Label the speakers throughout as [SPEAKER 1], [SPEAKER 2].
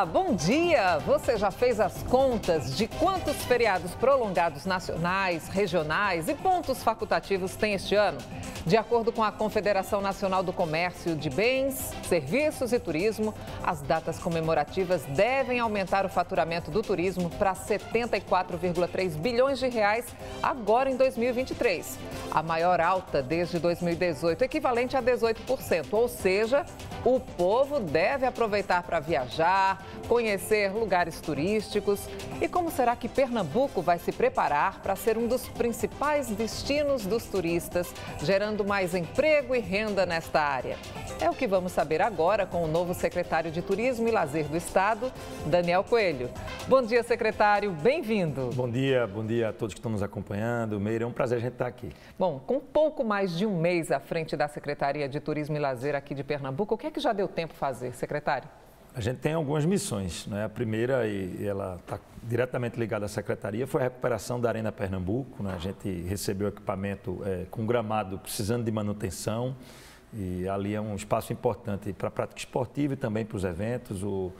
[SPEAKER 1] bom dia! Você já fez as contas de quantos feriados prolongados nacionais, regionais e pontos facultativos tem este ano? De acordo com a Confederação Nacional do Comércio de Bens, Serviços e Turismo, as datas comemorativas devem aumentar o faturamento do turismo para 74,3 bilhões de reais agora em 2023. A maior alta desde 2018, equivalente a 18%, ou seja, o povo deve aproveitar para viajar, conhecer lugares turísticos. E como será que Pernambuco vai se preparar para ser um dos principais destinos dos turistas, gerando mais emprego e renda nesta área? É o que vamos saber agora com o novo secretário de Turismo e Lazer do Estado, Daniel Coelho. Bom dia, secretário, bem-vindo.
[SPEAKER 2] Bom dia a todos que estão nos acompanhando. Meire, é um prazer a gente estar aqui.
[SPEAKER 1] Bom, com pouco mais de um mês à frente da Secretaria de Turismo e Lazer aqui de Pernambuco, o que é que já deu tempo fazer, secretário?
[SPEAKER 2] A gente tem algumas missões, né? A primeira, e ela está diretamente ligada à Secretaria, foi a recuperação da Arena Pernambuco, né? A gente recebeu equipamento com gramado precisando de manutenção e ali é um espaço importante para a prática esportiva e também para os eventos. O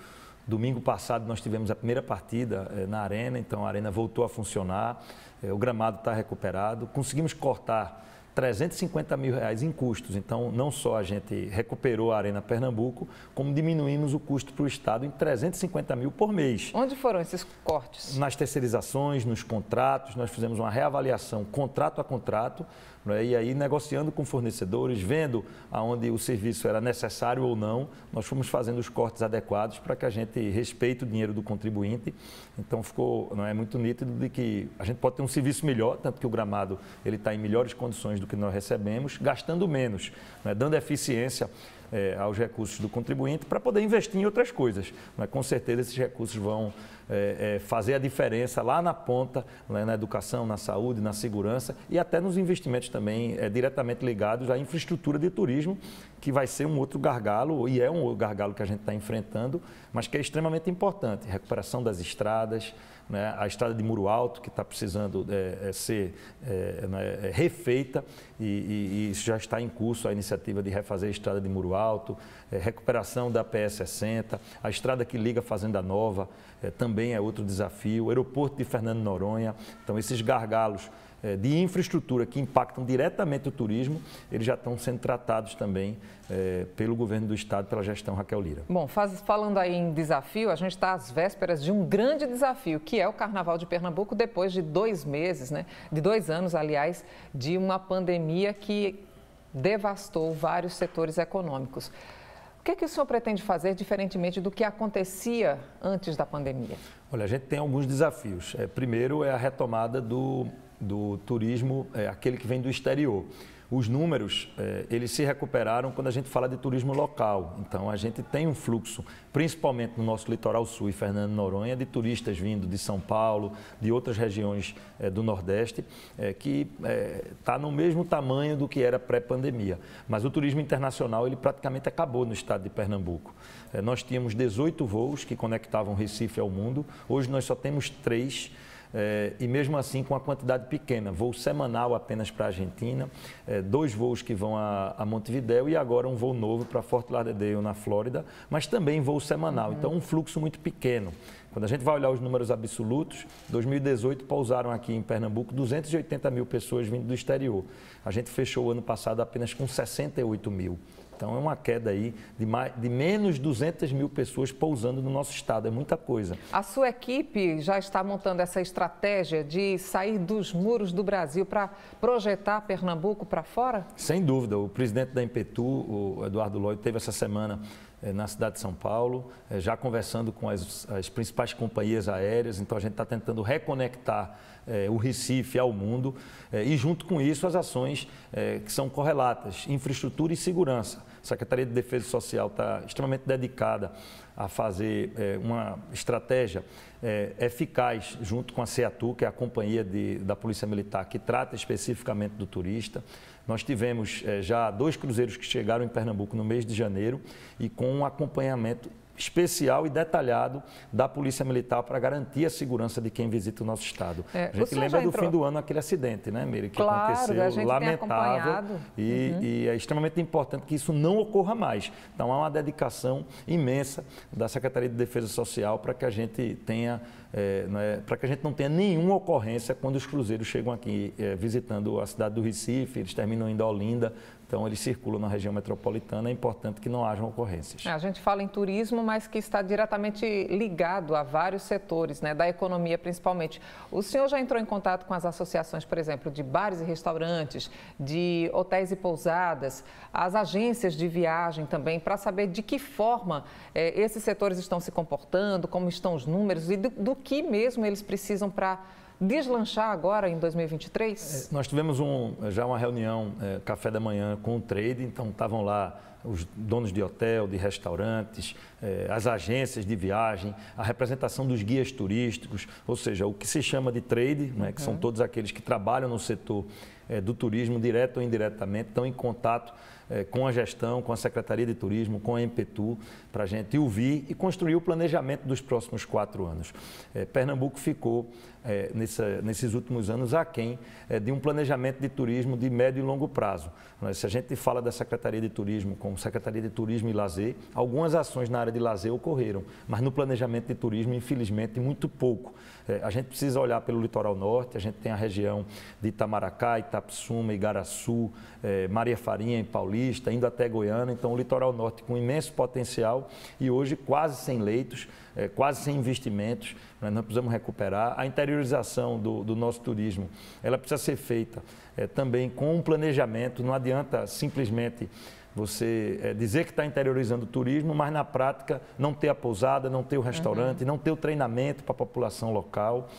[SPEAKER 2] domingo passado nós tivemos a primeira partida na Arena, então a Arena voltou a funcionar, o gramado está recuperado, conseguimos cortar 350 mil reais em custos. Então, não só a gente recuperou a Arena Pernambuco, como diminuímos o custo para o Estado em 350 mil por mês.
[SPEAKER 1] Onde foram esses cortes?
[SPEAKER 2] Nas terceirizações, nos contratos, nós fizemos uma reavaliação contrato a contrato, né? E aí negociando com fornecedores, vendo aonde o serviço era necessário ou não, nós fomos fazendo os cortes adequados para que a gente respeite o dinheiro do contribuinte. Então, ficou muito nítido de que a gente pode ter um serviço melhor, tanto que o gramado ele está em melhores condições do que nós recebemos, gastando menos, né, dando eficiência aos recursos do contribuinte para poder investir em outras coisas. Mas, com certeza, esses recursos vão fazer a diferença lá na ponta, né, na educação, na saúde, na segurança e até nos investimentos também diretamente ligados à infraestrutura de turismo, que vai ser um outro gargalo, e é um gargalo que a gente está enfrentando, mas que é extremamente importante. Recuperação das estradas, né, a estrada de Muro Alto, que está precisando ser refeita, e isso já está em curso, a iniciativa de refazer a estrada de Muro Alto, recuperação da PS60, a estrada que liga a Fazenda Nova, também é outro desafio, o aeroporto de Fernando Noronha. Então, esses gargalos de infraestrutura que impactam diretamente o turismo, eles já estão sendo tratados também pelo governo do Estado, pela gestão Raquel Lira.
[SPEAKER 1] Bom, falando aí em desafio, a gente está às vésperas de um grande desafio, que é o Carnaval de Pernambuco, depois de 2 meses, né? De 2 anos, aliás, de uma pandemia que devastou vários setores econômicos. O que o senhor pretende fazer diferentemente do que acontecia antes da pandemia?
[SPEAKER 2] Olha, a gente tem alguns desafios. Primeiro é a retomada do turismo, aquele que vem do exterior. Os números, eles se recuperaram quando a gente fala de turismo local. Então, a gente tem um fluxo, principalmente no nosso litoral sul e Fernando Noronha, de turistas vindo de São Paulo, de outras regiões do Nordeste, que está no mesmo tamanho do que era pré-pandemia. Mas o turismo internacional, ele praticamente acabou no estado de Pernambuco. Nós tínhamos 18 voos que conectavam Recife ao mundo, hoje nós só temos 3. E mesmo assim com a quantidade pequena, voo semanal apenas para a Argentina, 2 voos que vão a Montevidéu e agora um voo novo para Fort Lauderdale, na Flórida, mas também voo semanal, então um fluxo muito pequeno. Quando a gente vai olhar os números absolutos, 2018 pousaram aqui em Pernambuco 280 mil pessoas vindo do exterior. A gente fechou o ano passado apenas com 68 mil. Então, é uma queda aí de menos 200 mil pessoas pousando no nosso estado, é muita coisa.
[SPEAKER 1] A sua equipe já está montando essa estratégia de sair dos muros do Brasil para projetar Pernambuco para fora?
[SPEAKER 2] Sem dúvida. O presidente da Impetu, o Eduardo Lloyd, teve essa semana na cidade de São Paulo, já conversando com as principais companhias aéreas, então a gente está tentando reconectar o Recife ao mundo e junto com isso as ações que são correlatas, infraestrutura e segurança. A Secretaria de Defesa Social está extremamente dedicada a fazer uma estratégia eficaz junto com a CEATU, que é a companhia da Polícia Militar que trata especificamente do turista. Nós tivemos já 2 cruzeiros que chegaram em Pernambuco no mês de janeiro e com um acompanhamento especial e detalhado da Polícia Militar para garantir a segurança de quem visita o nosso estado. A gente lembra do fim do ano aquele acidente, né, Meire, que aconteceu,
[SPEAKER 1] a gente
[SPEAKER 2] lamentável, e é extremamente importante que isso não ocorra mais. Então há uma dedicação imensa da Secretaria de Defesa Social para que a gente tenha, para que a gente não tenha nenhuma ocorrência quando os cruzeiros chegam aqui visitando a cidade do Recife, eles terminam indo a Olinda. Então, eles circulam na região metropolitana, é importante que não hajam ocorrências.
[SPEAKER 1] A gente fala em turismo, mas que está diretamente ligado a vários setores, né, da economia principalmente. O senhor já entrou em contato com as associações, por exemplo, de bares e restaurantes, de hotéis e pousadas, as agências de viagem também, para saber de que forma esses setores estão se comportando, como estão os números e do que mesmo eles precisam para deslanchar agora em 2023?
[SPEAKER 2] Nós tivemos já uma reunião, café da manhã, com o trade, então estavam lá os donos de hotel, de restaurantes, as agências de viagem, a representação dos guias turísticos, ou seja, o que se chama de trade, né, que são todos aqueles que trabalham no setor do turismo, direto ou indiretamente, estão em contato com a gestão, com a Secretaria de Turismo, com a Empetu, para a gente ouvir e construir o planejamento dos próximos 4 anos. Pernambuco ficou, nesses últimos anos, aquém de um planejamento de turismo de médio e longo prazo. Se a gente fala da Secretaria de Turismo como Secretaria de Turismo e Lazer, algumas ações na área de lazer ocorreram, mas no planejamento de turismo, infelizmente, muito pouco. A gente precisa olhar pelo litoral norte, a gente tem a região de Itamaracá, Itapissuma, Igaraçu, Maria Farinha, em Paulista, indo até Goiânia, então o litoral norte com imenso potencial e hoje quase sem leitos, quase sem investimentos, nós precisamos recuperar. A interiorização do nosso turismo, ela precisa ser feita também com um planejamento, não adianta simplesmente você dizer que está interiorizando o turismo, mas na prática não ter a pousada, não ter o restaurante, não ter o treinamento para a população local.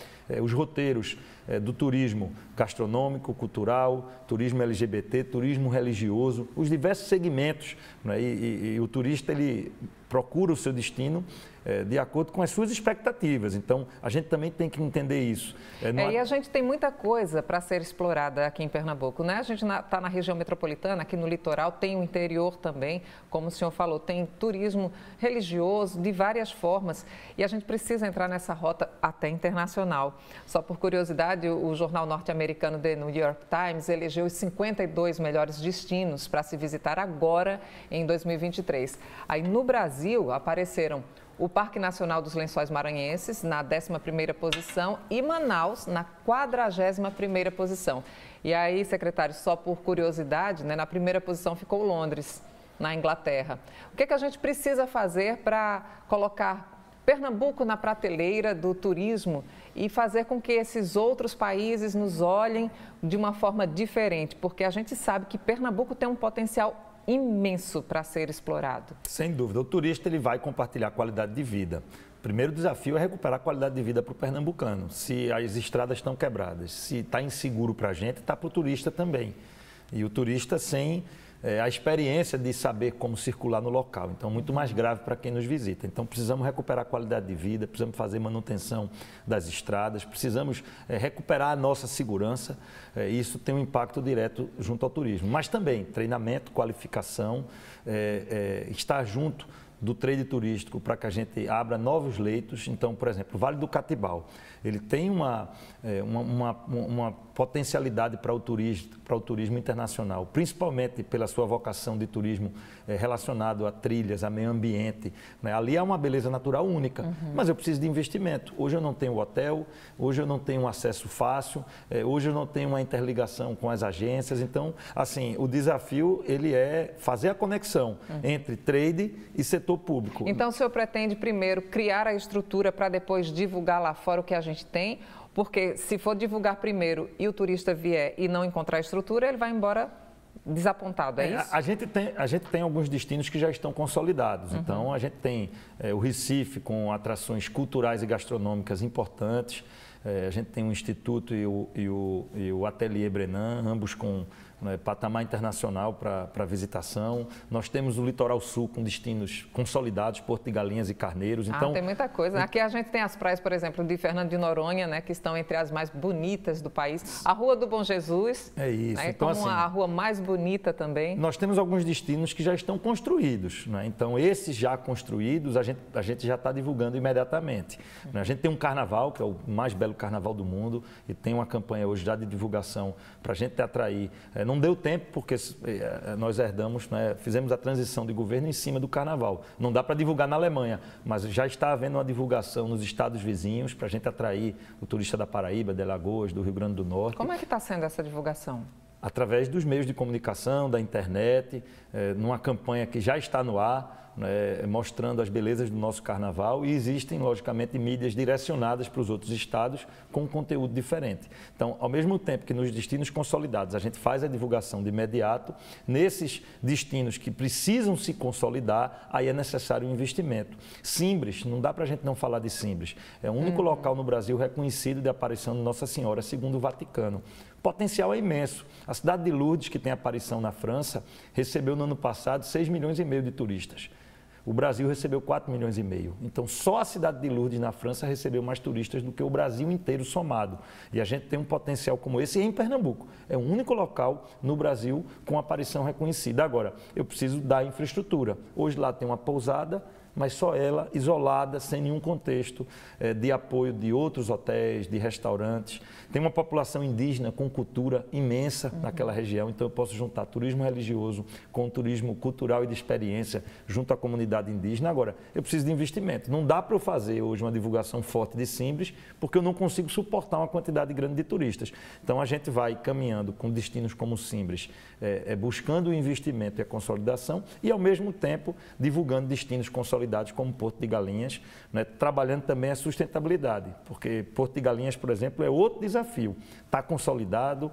[SPEAKER 2] Os roteiros do turismo gastronômico, cultural, turismo LGBT, turismo religioso, os diversos segmentos, né? E o turista ele procura o seu destino de acordo com as suas expectativas. Então, a gente também tem que entender isso.
[SPEAKER 1] E a gente tem muita coisa para ser explorada aqui em Pernambuco, né? A gente está na região metropolitana, aqui no litoral, tem o interior também, como o senhor falou, tem turismo religioso de várias formas e a gente precisa entrar nessa rota até internacional. Só por curiosidade, o jornal norte-americano The New York Times elegeu os 52 melhores destinos para se visitar agora em 2023. Aí no Brasil apareceram o Parque Nacional dos Lençóis Maranhenses na 11ª posição e Manaus na 41ª posição. E aí, secretário, só por curiosidade, né, na primeira posição ficou Londres, na Inglaterra. O que é que a gente precisa fazer para colocar Pernambuco na prateleira do turismo e fazer com que esses outros países nos olhem de uma forma diferente? Porque a gente sabe que Pernambuco tem um potencial imenso para ser explorado.
[SPEAKER 2] Sem dúvida. O turista ele vai compartilhar qualidade de vida. O primeiro desafio é recuperar a qualidade de vida para o pernambucano. Se as estradas estão quebradas, se está inseguro para a gente, está para o turista também. E o turista sem a experiência de saber como circular no local. Então, muito mais grave para quem nos visita. Então, precisamos recuperar a qualidade de vida, precisamos fazer manutenção das estradas, precisamos recuperar a nossa segurança. Isso tem um impacto direto junto ao turismo. Mas também treinamento, qualificação, estar junto do trade turístico para que a gente abra novos leitos. Então, por exemplo, o Vale do Catibau, ele tem uma potencialidade para o turismo internacional, principalmente pela sua vocação de turismo relacionado a trilhas, a meio ambiente. Né? Ali há uma beleza natural única, mas eu preciso de investimento. Hoje eu não tenho hotel, hoje eu não tenho um acesso fácil, hoje eu não tenho uma interligação com as agências. Então, assim, o desafio ele é fazer a conexão entre trade e setor público.
[SPEAKER 1] Então, o senhor pretende primeiro criar a estrutura para depois divulgar lá fora o que a gente tem? Porque se for divulgar primeiro e o turista vier e não encontrar a estrutura, ele vai embora desapontado, é isso?
[SPEAKER 2] A gente tem alguns destinos que já estão consolidados. Então, a gente tem o Recife com atrações culturais e gastronômicas importantes. A gente tem o Instituto e o Ateliê Brenan, ambos com patamar internacional para visitação. Nós temos o Litoral Sul com destinos consolidados, Porto de Galinhas e Carneiros. Então,
[SPEAKER 1] tem muita coisa. Aqui a gente tem as praias, por exemplo, de Fernando de Noronha, né, que estão entre as mais bonitas do país. A Rua do Bom Jesus,
[SPEAKER 2] é isso.
[SPEAKER 1] Né,
[SPEAKER 2] então,
[SPEAKER 1] como
[SPEAKER 2] assim,
[SPEAKER 1] a rua mais bonita também.
[SPEAKER 2] Nós temos alguns destinos que já estão construídos, né? Então, esses já construídos, a gente já está divulgando imediatamente. A gente tem um carnaval, que é o mais belo carnaval do mundo, e tem uma campanha hoje já de divulgação para a gente atrair. Não deu tempo porque nós herdamos, né, fizemos a transição de governo em cima do carnaval. Não dá para divulgar na Alemanha, mas já está havendo uma divulgação nos estados vizinhos para a gente atrair o turista da Paraíba, de Alagoas, do Rio Grande do Norte.
[SPEAKER 1] Como é que está sendo essa divulgação?
[SPEAKER 2] Através dos meios de comunicação, da internet, numa campanha que já está no ar, mostrando as belezas do nosso carnaval, e existem, logicamente, mídias direcionadas para os outros estados com um conteúdo diferente. Então, ao mesmo tempo que nos destinos consolidados a gente faz a divulgação de imediato, nesses destinos que precisam se consolidar, aí é necessário um investimento. Simbres, não dá para a gente não falar de Simbres. É o único local no Brasil reconhecido de aparição de Nossa Senhora, segundo o Vaticano. O potencial é imenso. A cidade de Lourdes, que tem aparição na França, recebeu no ano passado 6,5 milhões de turistas. O Brasil recebeu 4,5 milhões. Então, só a cidade de Lourdes, na França, recebeu mais turistas do que o Brasil inteiro somado. E a gente tem um potencial como esse em Pernambuco. É o único local no Brasil com aparição reconhecida. Agora, eu preciso dar infraestrutura. Hoje lá tem uma pousada, mas só ela, isolada, sem nenhum contexto de apoio de outros hotéis, de restaurantes. Tem uma população indígena com cultura imensa naquela região, então eu posso juntar turismo religioso com turismo cultural e de experiência junto à comunidade indígena. Agora, eu preciso de investimento. Não dá para eu fazer hoje uma divulgação forte de Simbres, porque eu não consigo suportar uma quantidade grande de turistas. Então, a gente vai caminhando com destinos como Simbres, buscando o investimento e a consolidação e, ao mesmo tempo, divulgando destinos consolidados como Porto de Galinhas, né, trabalhando também a sustentabilidade, porque Porto de Galinhas, por exemplo, é outro desafio. Está consolidado,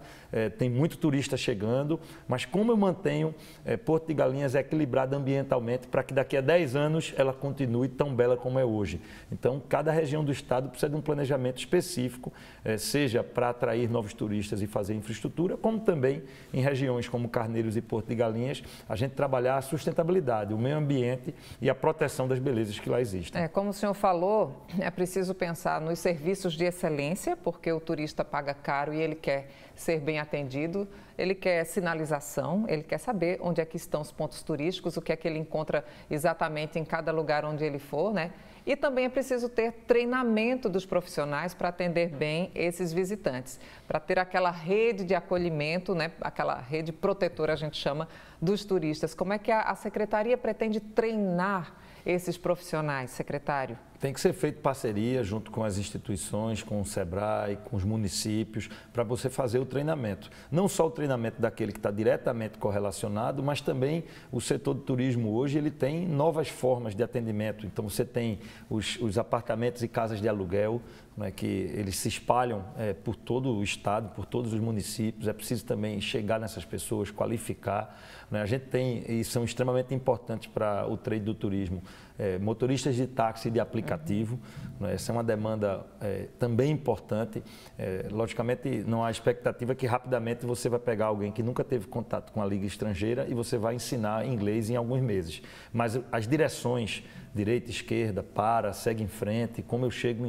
[SPEAKER 2] tem muito turista chegando, mas como eu mantenho Porto de Galinhas equilibrada ambientalmente para que daqui a 10 anos ela continue tão bela como é hoje? Então, cada região do estado precisa de um planejamento específico, seja para atrair novos turistas e fazer infraestrutura, como também em regiões como Carneiros e Porto de Galinhas, a gente trabalhar a sustentabilidade, o meio ambiente e a proteção das belezas que lá existem.
[SPEAKER 1] Como o senhor falou, é preciso pensar nos serviços de excelência, porque o turista paga caro e ele quer ser bem atendido, ele quer sinalização, ele quer saber onde é que estão os pontos turísticos, o que é que ele encontra exatamente em cada lugar onde ele for, né? E também é preciso ter treinamento dos profissionais para atender bem esses visitantes, para ter aquela rede de acolhimento, né? Aquela rede protetora, a gente chama, dos turistas. Como é que a Secretaria pretende treinar esses profissionais, secretário?
[SPEAKER 2] Tem que ser feita parceria junto com as instituições, com o SEBRAE, com os municípios, para você fazer o treinamento. Não só o treinamento daquele que está diretamente correlacionado, mas também o setor do turismo hoje ele tem novas formas de atendimento. Então você tem os apartamentos e casas de aluguel, né, que eles se espalham por todo o estado, por todos os municípios. É preciso também chegar nessas pessoas, qualificar. Né? A gente tem, e são extremamente importantes para o trade do turismo, motoristas de táxi e de aplicativo. Né? Essa é uma demanda também importante. Logicamente, não há expectativa que rapidamente você vai pegar alguém que nunca teve contato com a Liga Estrangeira e você vai ensinar inglês em alguns meses. Mas as direções, direita, esquerda, segue em frente, como eu chego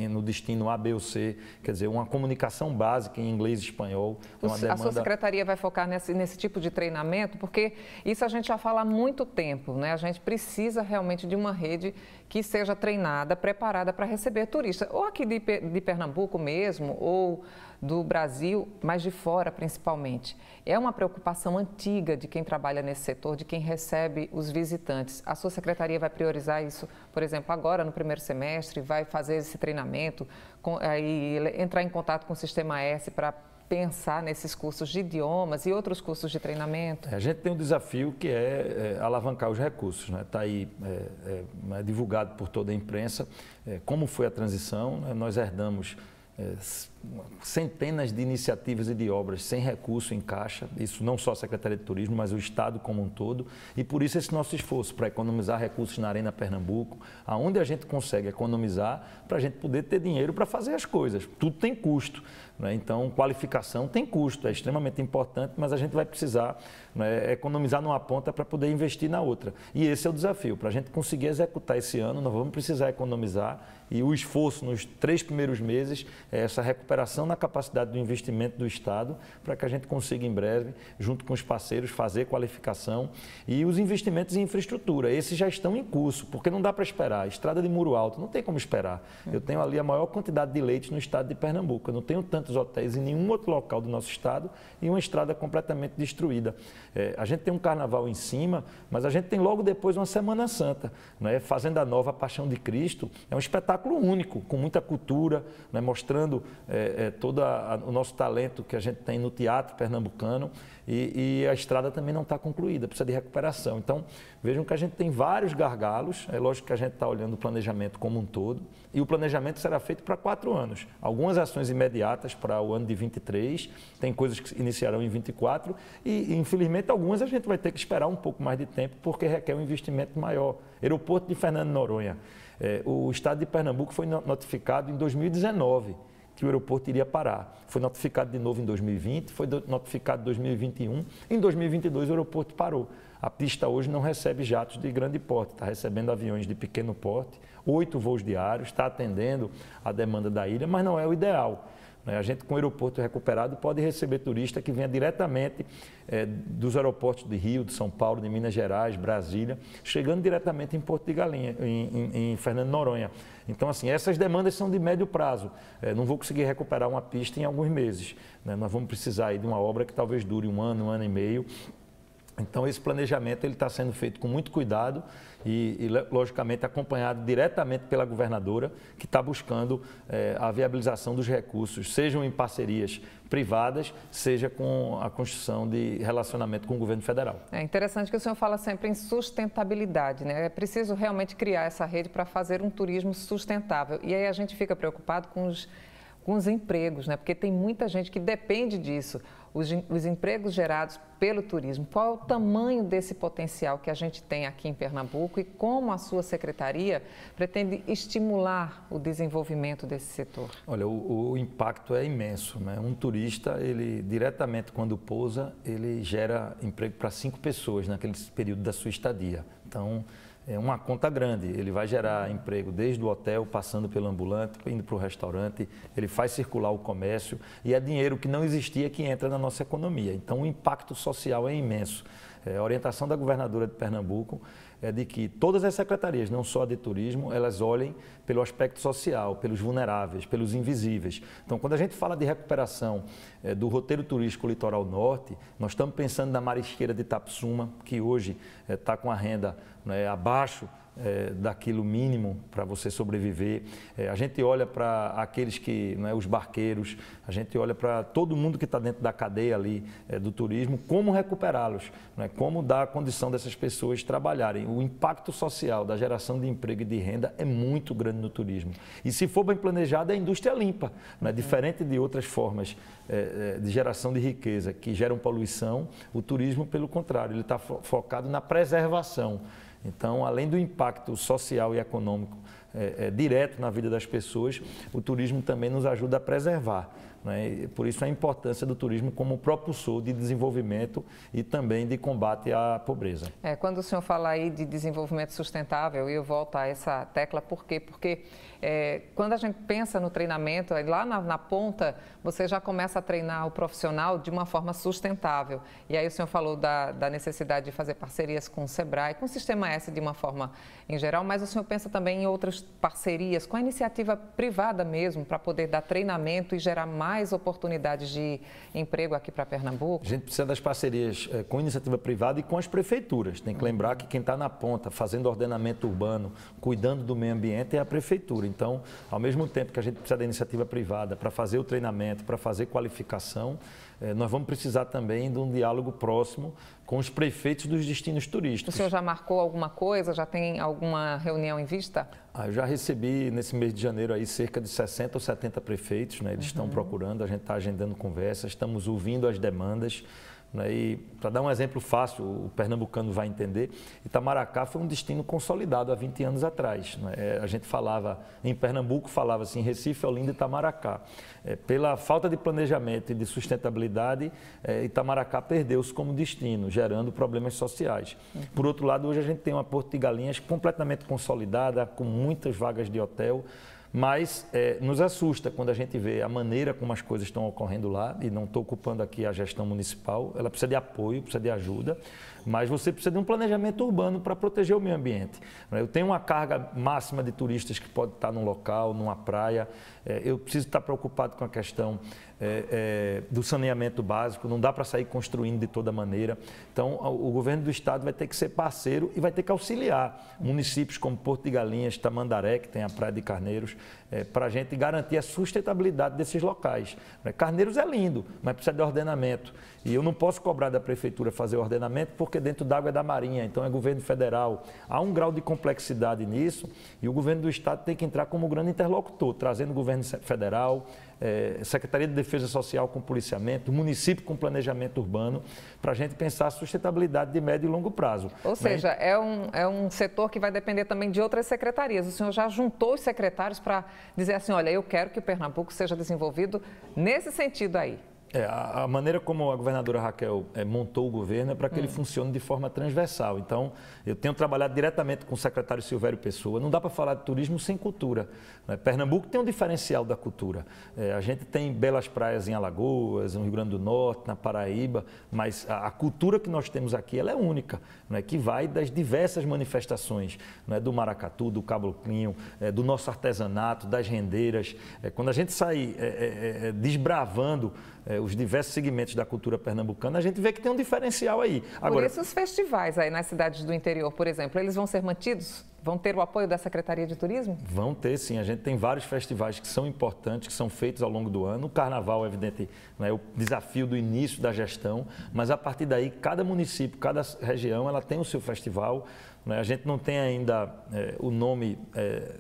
[SPEAKER 2] no destino A, B ou C, quer dizer, uma comunicação básica em inglês e espanhol. É uma demanda...
[SPEAKER 1] A sua secretaria vai focar nesse tipo de treinamento, porque isso a gente já fala há muito tempo, né? A gente precisa realmente de uma rede que seja treinada, preparada para receber turistas, ou aqui de Pernambuco mesmo, ou do Brasil, mas de fora principalmente. É uma preocupação antiga de quem trabalha nesse setor, de quem recebe os visitantes. A sua secretaria vai priorizar isso, por exemplo, agora no primeiro semestre, vai fazer esse treinamento, aí entrar em contato com o Sistema S para pensar nesses cursos de idiomas e outros cursos de treinamento?
[SPEAKER 2] A gente tem um desafio que é alavancar os recursos. Está aí divulgado por toda a imprensa como foi a transição. Nós herdamos centenas de iniciativas e de obras sem recurso em caixa, isso não só a Secretaria de Turismo, mas o Estado como um todo, e por isso esse nosso esforço para economizar recursos na Arena Pernambuco, aonde a gente consegue economizar para a gente poder ter dinheiro para fazer as coisas. Tudo tem custo, né? Então, qualificação tem custo, é extremamente importante, mas a gente vai precisar, né, economizar numa ponta para poder investir na outra. E esse é o desafio, para a gente conseguir executar esse ano, nós vamos precisar economizar, e o esforço nos 3 primeiros meses é essa recuperação na capacidade do investimento do Estado para que a gente consiga em breve, junto com os parceiros, fazer qualificação e os investimentos em infraestrutura. Esses já estão em curso, porque não dá para esperar. Estrada de Muro Alto, não tem como esperar. Eu tenho ali a maior quantidade de leitos no estado de Pernambuco. Eu não tenho tantos hotéis em nenhum outro local do nosso estado e uma estrada completamente destruída. A gente tem um carnaval em cima, mas a gente tem logo depois uma Semana Santa, né? Fazenda Nova, Paixão de Cristo, é um espetáculo único, com muita cultura, né, mostrando todo o nosso talento que a gente tem no teatro pernambucano e a estrada também não está concluída, precisa de recuperação. Então, vejam que a gente tem vários gargalos, é lógico que a gente está olhando o planejamento como um todo e o planejamento será feito para 4 anos. Algumas ações imediatas para o ano de 23, tem coisas que iniciarão em 24 e, infelizmente, algumas a gente vai ter que esperar um pouco mais de tempo porque requer um investimento maior. Aeroporto de Fernando de Noronha. O estado de Pernambuco foi notificado em 2019 que o aeroporto iria parar. Foi notificado de novo em 2020, foi notificado em 2021. Em 2022 o aeroporto parou. A pista hoje não recebe jatos de grande porte, está recebendo aviões de pequeno porte, 8 voos diários, está atendendo a demanda da ilha, mas não é o ideal. A gente, com o aeroporto recuperado, pode receber turista que venha diretamente dos aeroportos de Rio, de São Paulo, de Minas Gerais, Brasília, chegando diretamente em Porto de Galinha, em Fernando de Noronha. Então, assim, essas demandas são de médio prazo. Não vou conseguir recuperar uma pista em alguns meses, né? Nós vamos precisar aí de uma obra que talvez dure um ano e meio. Então, esse planejamento está sendo feito com muito cuidado e, logicamente, acompanhado diretamente pela governadora, que está buscando a viabilização dos recursos, sejam em parcerias privadas, seja com a construção de relacionamento com o governo federal. É
[SPEAKER 1] interessante que o senhor fala sempre em sustentabilidade, né? É preciso realmente criar essa rede para fazer um turismo sustentável. E aí a gente fica preocupado com os empregos, né? Porque tem muita gente que depende disso. Os empregos gerados pelo turismo. Qual é o tamanho desse potencial que a gente tem aqui em Pernambuco e como a sua secretaria pretende estimular o desenvolvimento desse setor?
[SPEAKER 2] Olha, o impacto é imenso, né? Um turista, ele diretamente quando pousa, ele gera emprego para 5 pessoas naquele período da sua estadia. Então, é uma conta grande, ele vai gerar emprego desde o hotel, passando pelo ambulante, indo para o restaurante, ele faz circular o comércio e é dinheiro que não existia que entra na nossa economia. Então o impacto social é imenso. A orientação da governadora de Pernambuco é de que todas as secretarias, não só a de turismo, elas olhem pelo aspecto social, pelos vulneráveis, pelos invisíveis. Então, quando a gente fala de recuperação do roteiro turístico Litoral Norte, nós estamos pensando na marisqueira de Itapsuma, que hoje está com a renda, né, abaixo daquilo mínimo para você sobreviver. A gente olha para aqueles que, né, os barqueiros, a gente olha para todo mundo que está dentro da cadeia ali do turismo, como recuperá-los, né, como dar a condição dessas pessoas trabalharem. O impacto social da geração de emprego e de renda é muito grande no turismo. E se for bem planejado, é indústria limpa, né, diferente de outras formas de geração de riqueza que geram poluição, o turismo, pelo contrário, ele está focado na preservação. Então, além do impacto social e econômico direto na vida das pessoas, o turismo também nos ajuda a preservar, né? Por isso a importância do turismo como propulsor de desenvolvimento e também de combate à pobreza.
[SPEAKER 1] Quando o senhor fala aí de desenvolvimento sustentável, eu volto a essa tecla, por quê? Porque quando a gente pensa no treinamento, lá na ponta, você já começa a treinar o profissional de uma forma sustentável. E aí o senhor falou da necessidade de fazer parcerias com o Sebrae, com o Sistema S de uma forma em geral, mas o senhor pensa também em outras parcerias, com a iniciativa privada mesmo, para poder dar treinamento e gerar mais oportunidades de emprego aqui para Pernambuco?
[SPEAKER 2] A gente precisa das parcerias com a iniciativa privada e com as prefeituras. Tem que lembrar que quem está na ponta, fazendo ordenamento urbano, cuidando do meio ambiente, é a prefeitura. Então, ao mesmo tempo que a gente precisa da iniciativa privada para fazer o treinamento, para fazer qualificação, nós vamos precisar também de um diálogo próximo com os prefeitos dos destinos turísticos.
[SPEAKER 1] O senhor já marcou alguma coisa? Já tem alguma reunião em vista?
[SPEAKER 2] Eu já recebi, nesse mês de janeiro, aí, cerca de 60 ou 70 prefeitos, né? Eles estão procurando, a gente está agendando conversas, estamos ouvindo as demandas. E para dar um exemplo fácil, o pernambucano vai entender, Itamaracá foi um destino consolidado há 20 anos atrás. A gente falava, em Pernambuco, falava-se em Recife, Olinda e Itamaracá. Pela falta de planejamento e de sustentabilidade, Itamaracá perdeu-se como destino, gerando problemas sociais. Por outro lado, hoje a gente tem uma Porto de Galinhas completamente consolidada, com muitas vagas de hotel, mas nos assusta quando a gente vê a maneira como as coisas estão ocorrendo lá, e não estou ocupando aqui a gestão municipal, ela precisa de apoio, precisa de ajuda, mas você precisa de um planejamento urbano para proteger o meio ambiente. Eu tenho uma carga máxima de turistas que pode estar num local, numa praia, eu preciso estar preocupado com a questão do saneamento básico, não dá para sair construindo de toda maneira. Então, o governo do estado vai ter que ser parceiro e vai ter que auxiliar municípios como Porto de Galinhas, Tamandaré, que tem a Praia de Carneiros, para a gente garantir a sustentabilidade desses locais. Carneiros é lindo, mas precisa de ordenamento. E eu não posso cobrar da prefeitura fazer o ordenamento porque dentro d'água é da Marinha, então é governo federal. Há um grau de complexidade nisso e o governo do estado tem que entrar como grande interlocutor, trazendo o governo federal, Secretaria de Defesa Social com policiamento, município com planejamento urbano, para a gente pensar a sustentabilidade de médio e longo prazo.
[SPEAKER 1] Ou seja, é um setor que vai depender também de outras secretarias. O senhor já juntou os secretários para dizer assim, olha, eu quero que o Pernambuco seja desenvolvido nesse sentido aí.
[SPEAKER 2] A maneira como a governadora Raquel montou o governo é para que ele funcione de forma transversal. Então, eu tenho trabalhado diretamente com o secretário Silvério Pessoa. Não dá para falar de turismo sem cultura. Pernambuco tem um diferencial da cultura. A gente tem belas praias em Alagoas, no Rio Grande do Norte, na Paraíba, mas a cultura que nós temos aqui ela é única, que vai das diversas manifestações, do maracatu, do caboclinho, do nosso artesanato, das rendeiras. Quando a gente sai desbravando os diversos segmentos da cultura pernambucana, a gente vê que tem um diferencial aí.
[SPEAKER 1] Agora, por isso os festivais aí nas cidades do interior, por exemplo, eles vão ser mantidos? Vão ter o apoio da Secretaria de Turismo?
[SPEAKER 2] Vão ter, sim. A gente tem vários festivais que são importantes, que são feitos ao longo do ano. O Carnaval, evidente, é o desafio do início da gestão, mas a partir daí, cada município, cada região, ela tem o seu festival. A gente não tem ainda o nome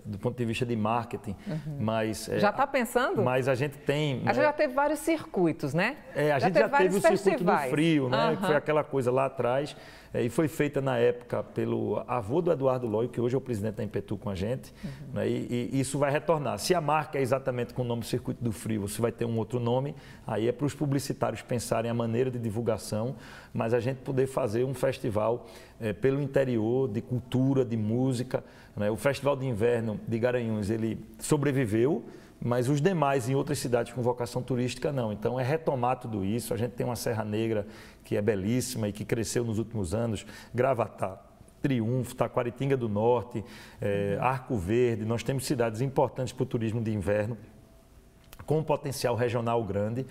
[SPEAKER 2] do ponto de vista de marketing, mas...
[SPEAKER 1] Já está pensando?
[SPEAKER 2] Mas a gente tem...
[SPEAKER 1] A gente já teve vários circuitos, né?
[SPEAKER 2] A gente já teve o circuito do frio, né? Que foi aquela coisa lá atrás, e foi feita na época pelo avô do Eduardo Lóio, que hoje é o presidente da Impetu com a gente, e isso vai retornar. Se a marca é exatamente com o nome Circuito do Frio, você vai ter um outro nome, aí é para os publicitários pensarem a maneira de divulgação, mas a gente poder fazer um festival pelo interior, de cultura, de música. O Festival de Inverno de Garanhuns, ele sobreviveu, mas os demais em outras cidades com vocação turística não. Então é retomar tudo isso. A gente tem uma Serra Negra que é belíssima e que cresceu nos últimos anos, Gravatá, Triunfo, Taquaritinga do Norte, Arco Verde. Nós temos cidades importantes para o turismo de inverno, com um potencial regional grande,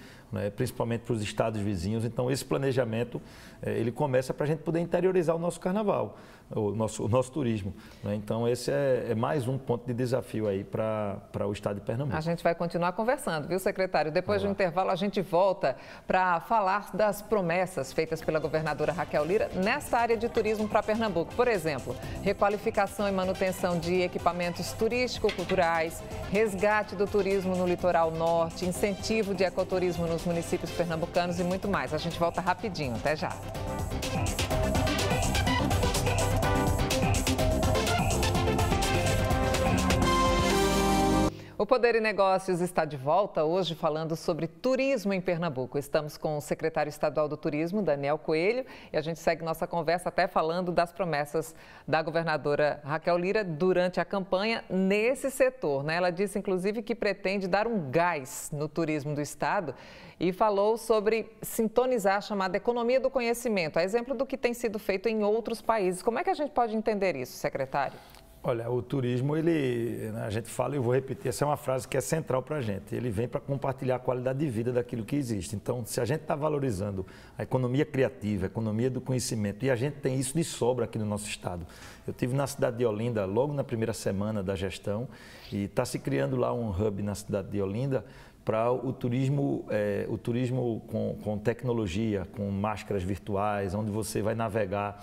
[SPEAKER 2] principalmente para os estados vizinhos. Então, esse planejamento, ele começa para a gente poder interiorizar o nosso carnaval, o nosso turismo. Então, esse é mais um ponto de desafio aí para o estado de Pernambuco.
[SPEAKER 1] A gente vai continuar conversando, viu, secretário? Depois do intervalo, a gente volta para falar das promessas feitas pela governadora Raquel Lira nessa área de turismo para Pernambuco. Por exemplo, requalificação e manutenção de equipamentos turístico-culturais, resgate do turismo no litoral norte, incentivo de ecoturismo nos municípios pernambucanos e muito mais. A gente volta rapidinho. Até já. O Poder e Negócios está de volta hoje falando sobre turismo em Pernambuco. Estamos com o secretário estadual do Turismo, Daniel Coelho, e a gente segue nossa conversa até falando das promessas da governadora Raquel Lira durante a campanha nesse setor, né? Ela disse, inclusive, que pretende dar um gás no turismo do estado e falou sobre sintonizar a chamada economia do conhecimento, a exemplo do que tem sido feito em outros países. Como é que a gente pode entender isso, secretário?
[SPEAKER 2] Olha, o turismo, a gente fala, e eu vou repetir, essa é uma frase que é central para a gente. Ele vem para compartilhar a qualidade de vida daquilo que existe. Então, se a gente está valorizando a economia criativa, a economia do conhecimento, e a gente tem isso de sobra aqui no nosso estado. Eu estive na cidade de Olinda logo na primeira semana da gestão e está se criando lá um hub na cidade de Olinda para o turismo com tecnologia, com máscaras virtuais, onde você vai navegar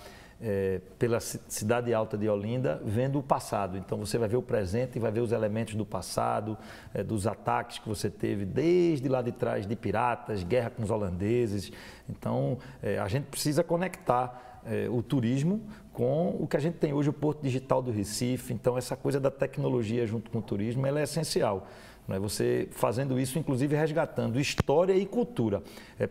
[SPEAKER 2] pela cidade alta de Olinda, vendo o passado. Então você vai ver o presente e vai ver os elementos do passado, dos ataques que você teve desde lá de trás, de piratas, guerra com os holandeses. Então a gente precisa conectar o turismo com o que a gente tem hoje, o Porto Digital do Recife. Então essa coisa da tecnologia junto com o turismo, ela é essencial. Você fazendo isso, inclusive resgatando história e cultura.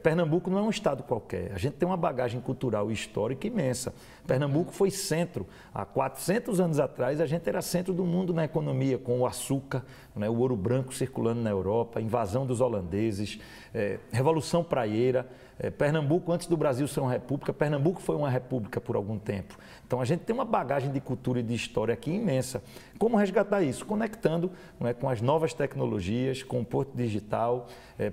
[SPEAKER 2] Pernambuco não é um estado qualquer, a gente tem uma bagagem cultural e histórica imensa. Pernambuco foi centro. Há 400 anos atrás, a gente era centro do mundo na economia, com o açúcar, o ouro branco circulando na Europa, invasão dos holandeses, Revolução Praieira. Pernambuco, antes do Brasil ser uma república, Pernambuco foi uma república por algum tempo. Então a gente tem uma bagagem de cultura e de história aqui imensa. Como resgatar isso? Conectando com as novas tecnologias, com o Porto Digital,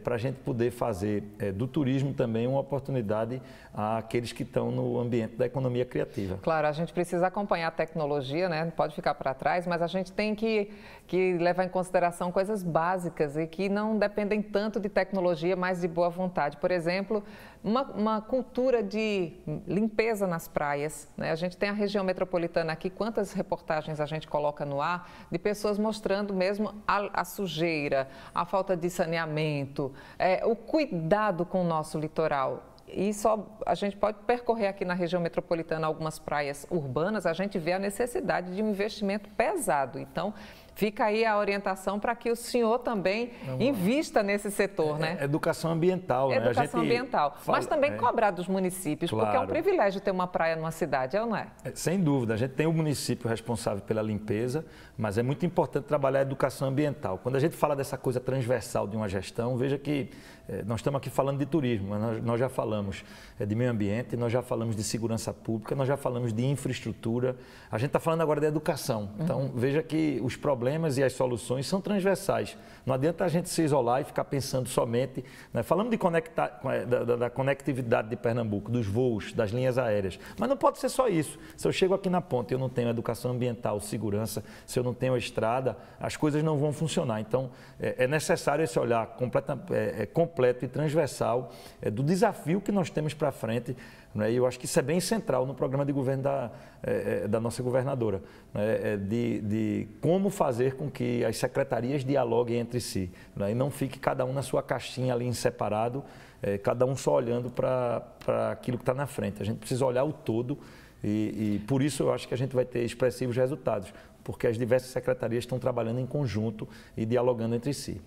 [SPEAKER 2] para a gente poder fazer do turismo também uma oportunidade àqueles que estão no ambiente da economia criativa.
[SPEAKER 1] Claro, a gente precisa acompanhar a tecnologia, né? Não pode ficar para trás, mas a gente tem que levar em consideração coisas básicas e que não dependem tanto de tecnologia, mas de boa vontade. Por exemplo, uma cultura de limpeza nas praias, né? A gente tem a região metropolitana aqui, quantas reportagens a gente coloca no ar de pessoas mostrando mesmo a sujeira, a falta de saneamento, o cuidado com o nosso litoral. E a gente pode percorrer aqui na região metropolitana algumas praias urbanas, a gente vê a necessidade de um investimento pesado. Então, fica aí a orientação para que o senhor também invista nesse setor, né?
[SPEAKER 2] Educação ambiental, né?
[SPEAKER 1] Educação ambiental. Mas também cobrar dos municípios,
[SPEAKER 2] claro,
[SPEAKER 1] porque é um privilégio ter uma praia numa cidade, não é?
[SPEAKER 2] Sem dúvida. A gente tem o município responsável pela limpeza, mas é muito importante trabalhar a educação ambiental. Quando a gente fala dessa coisa transversal de uma gestão, veja que nós estamos aqui falando de turismo, mas nós já falamos de meio ambiente, nós já falamos de segurança pública, nós já falamos de infraestrutura, a gente está falando agora de educação. Então, veja que os problemas e as soluções são transversais. Não adianta a gente se isolar e ficar pensando somente, né? Falamos de da conectividade de Pernambuco, dos voos, das linhas aéreas, mas não pode ser só isso. Se eu chego aqui na ponta e eu não tenho educação ambiental, segurança, se eu não tenho a estrada, as coisas não vão funcionar. Então, é necessário esse olhar completo e transversal do desafio que nós temos para frente, né? E eu acho que isso é bem central no programa de governo da nossa governadora, né? De como fazer com que as secretarias dialoguem entre si, né? E não fique cada um na sua caixinha ali em separado, cada um só olhando para aquilo que está na frente. A gente precisa olhar o todo e por isso eu acho que a gente vai ter expressivos resultados, porque as diversas secretarias estão trabalhando em conjunto e dialogando entre si.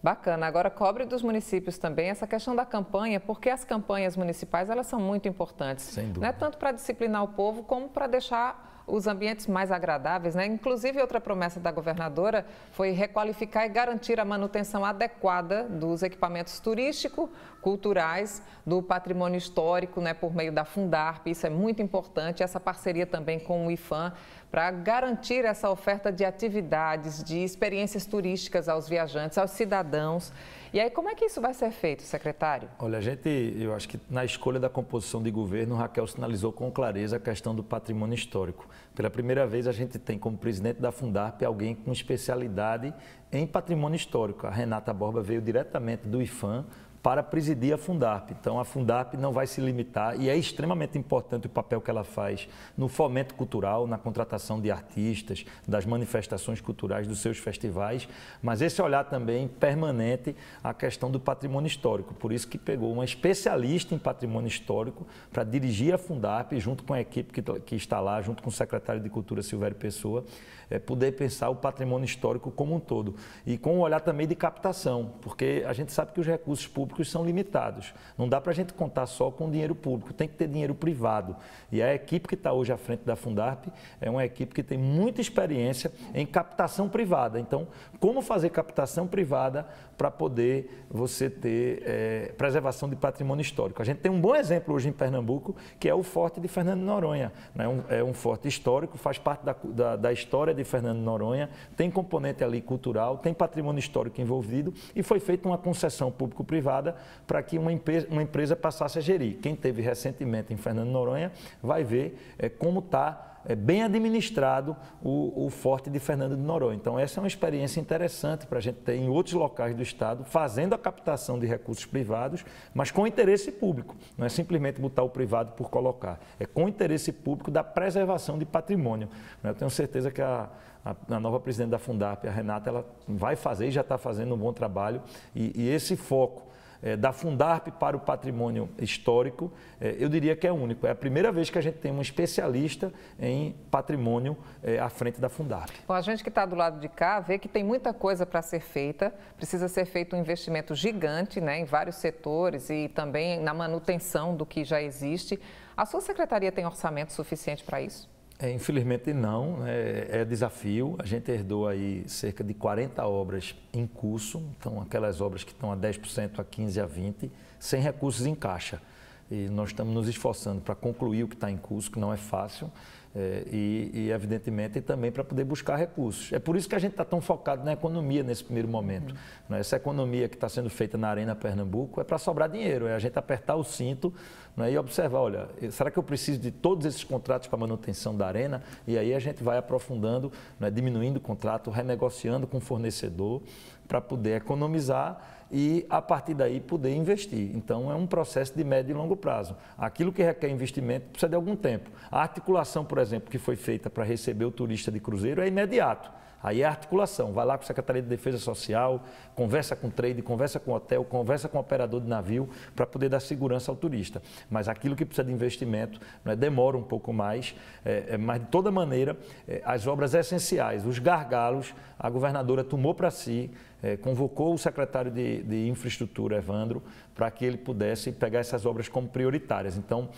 [SPEAKER 1] Bacana. Agora, cobre dos municípios também essa questão da campanha, porque as campanhas municipais, elas são muito importantes.
[SPEAKER 2] Sem dúvida.
[SPEAKER 1] Não é tanto para disciplinar o povo, como para deixar os ambientes mais agradáveis, né? Inclusive, outra promessa da governadora foi requalificar e garantir a manutenção adequada dos equipamentos turísticos, culturais, do patrimônio histórico, né? Por meio da Fundarp. Isso é muito importante. Essa parceria também com o IPHAN, para garantir essa oferta de atividades, de experiências turísticas aos viajantes, aos cidadãos. E aí, como é que isso vai ser feito, secretário?
[SPEAKER 2] Olha, eu acho que na escolha da composição de governo, Raquel sinalizou com clareza a questão do patrimônio histórico. Pela primeira vez, a gente tem como presidente da Fundarp alguém com especialidade em patrimônio histórico. A Renata Borba veio diretamente do IPHAN para presidir a Fundarp. Então, a Fundarp não vai se limitar e é extremamente importante o papel que ela faz no fomento cultural, na contratação de artistas, das manifestações culturais dos seus festivais, mas esse olhar também permanente à questão do patrimônio histórico. Por isso que pegou uma especialista em patrimônio histórico para dirigir a Fundarp, junto com a equipe que está lá, junto com o secretário de Cultura, Silvério Pessoa, poder pensar o patrimônio histórico como um todo. E com um olhar também de captação, porque a gente sabe que os recursos públicos são limitados. Não dá para a gente contar só com dinheiro público, tem que ter dinheiro privado. E a equipe que está hoje à frente da Fundarp é uma equipe que tem muita experiência em captação privada. Então, como fazer captação privada para poder você ter preservação de patrimônio histórico? A gente tem um bom exemplo hoje em Pernambuco, que é o Forte de Fernando de Noronha. É um forte histórico, faz parte da história de Fernando de Noronha, tem componente ali cultural, tem patrimônio histórico envolvido e foi feita uma concessão público-privada privada para que uma empresa passasse a gerir. Quem teve recentemente em Fernando de Noronha vai ver como está bem administrado o Forte de Fernando de Noronha. Então, essa é uma experiência interessante para a gente ter em outros locais do Estado, fazendo a captação de recursos privados, mas com interesse público. Não é simplesmente botar o privado por colocar, é com interesse público da preservação de patrimônio. Eu tenho certeza que a nova presidente da Fundarp, a Renata, ela vai fazer e já está fazendo um bom trabalho, e esse foco da Fundarp para o patrimônio histórico, eu diria que é único. É a primeira vez que a gente tem um especialista em patrimônio à frente da Fundarp.
[SPEAKER 1] Bom, a gente que está do lado de cá vê que tem muita coisa para ser feita, precisa ser feito um investimento gigante, né, em vários setores e também na manutenção do que já existe. A sua secretaria tem orçamento suficiente para isso?
[SPEAKER 2] Infelizmente não, é desafio. A gente herdou aí cerca de 40 obras em curso, então aquelas obras que estão a 10%, a 15%, a 20%, sem recursos em caixa. E nós estamos nos esforçando para concluir o que está em curso, que não é fácil, e evidentemente também para poder buscar recursos. É por isso que a gente está tão focado na economia nesse primeiro momento. Essa economia que está sendo feita na Arena Pernambuco é para sobrar dinheiro, é a gente apertar o cinto, e observar, olha, será que eu preciso de todos esses contratos para manutenção da Arena? E aí a gente vai aprofundando, diminuindo o contrato, renegociando com o fornecedor para poder economizar e, a partir daí, poder investir. Então, é um processo de médio e longo prazo. Aquilo que requer investimento precisa de algum tempo. A articulação, por exemplo, que foi feita para receber o turista de cruzeiro é imediato. Aí é a articulação, vai lá com a Secretaria de Defesa Social, conversa com o trade, conversa com o hotel, conversa com o operador de navio para poder dar segurança ao turista. Mas aquilo que precisa de investimento demora um pouco mais, mas de toda maneira, as obras essenciais, os gargalos, a governadora tomou para si, convocou o secretário de Infraestrutura, Evandro, para que ele pudesse pegar essas obras como prioritárias. Então,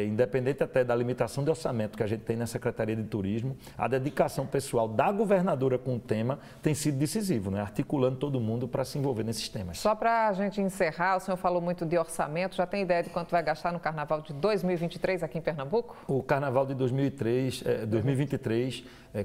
[SPEAKER 2] independente até da limitação de orçamento que a gente tem na Secretaria de Turismo, a dedicação pessoal da governadora com o tema tem sido decisivo, articulando todo mundo para se envolver nesses temas.
[SPEAKER 1] Só para a gente encerrar, o senhor falou muito de orçamento, já tem ideia de quanto vai gastar no Carnaval de 2023 aqui em Pernambuco?
[SPEAKER 2] O Carnaval de 2023,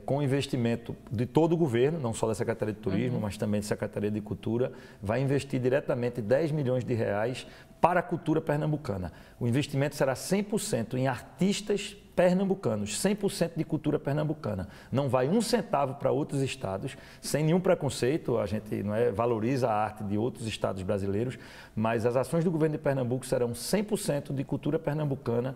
[SPEAKER 2] com investimento de todo o governo, não só da Secretaria de Turismo, mas também da Secretaria de Cultura, vai investir diretamente 10 milhões de reais para a cultura pernambucana. O investimento será 100% em artistas pernambucanos, 100% de cultura pernambucana. Não vai um centavo para outros estados, sem nenhum preconceito, a gente valoriza a arte de outros estados brasileiros, mas as ações do governo de Pernambuco serão 100% de cultura pernambucana,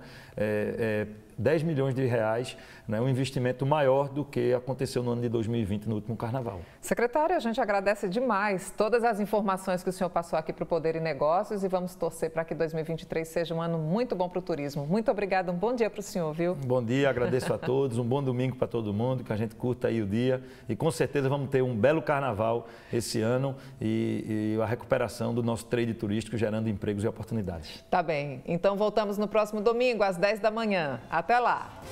[SPEAKER 2] 10 milhões de reais, um investimento maior do que aconteceu no ano de 2020, no último Carnaval.
[SPEAKER 1] Secretário, a gente agradece demais todas as informações que o senhor passou aqui para o Poder e Negócios e vamos torcer para que 2023 seja um ano muito bom para o turismo. Muito obrigada, um bom dia para o senhor, viu?
[SPEAKER 2] Bom dia, agradeço a todos, um bom domingo para todo mundo, que a gente curta aí o dia e com certeza vamos ter um belo Carnaval esse ano e a recuperação do nosso trade turístico gerando empregos e oportunidades.
[SPEAKER 1] Tá bem, então voltamos no próximo domingo às 10 da manhã. Até lá!